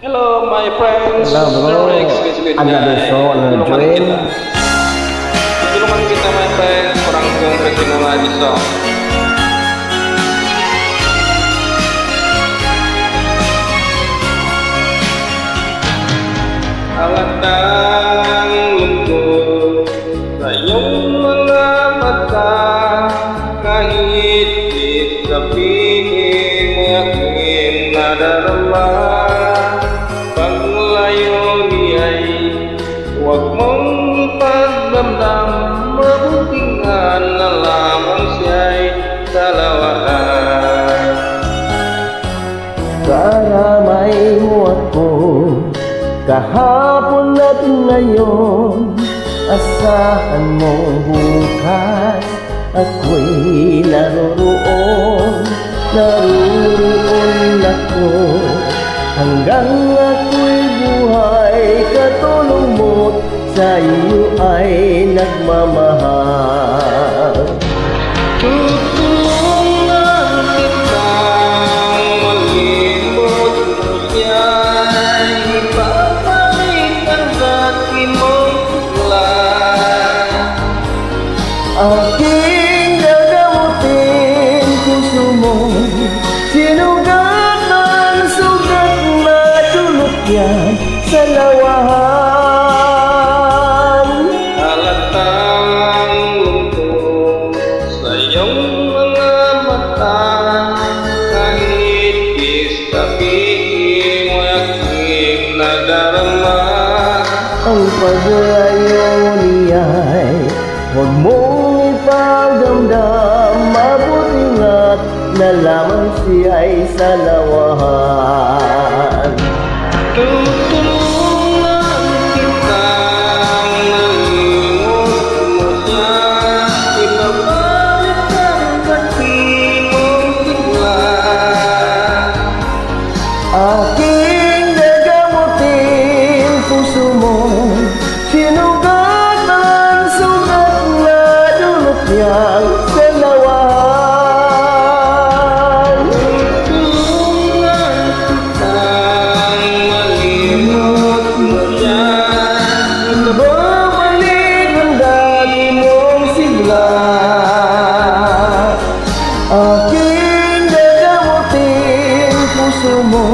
Hello, my friends. Hello, bro. Another show, another dream. Tulungan kita, my friends. Kurang kong kesinungan di song. Alatang lungkot sa iyong mga mata, kahit di sabihin mo aking nadarama. Paglayo niya'y huwag mong ipagdamdam, mabuti nga na lamang siya'y dalawahan. Karamay mo ako kahapon at ngayon, asahan mo bukas ako'y naroroon ako hanggang ako'y buhay. Katulong mo't sa iyo ay nagmamahal. Tutulungan kitang malimot mo siya'y ibabalik ang dati mong tulad. Aking gagamutin puso mo, sinugat ang sugat na dulot yan sa lawahan. Halatang lungkot sa iyong mga mata, kahit istabihin mo aking nadarama. Ang paglayo niya'y huwag mong ipagdamdam, mabuti nga't na lamang siya'y sa lawahan. Tutulungan kitang malimot mo siya, ibabalik ang dati mong sigla. Aking gagamutin puso mo, sinugat ang sugat na dulot niyang sa lawahan. Tutulungan kitang malimot mo siya, Babalik ang dati mong sigla. Aking gagamutin puso mo,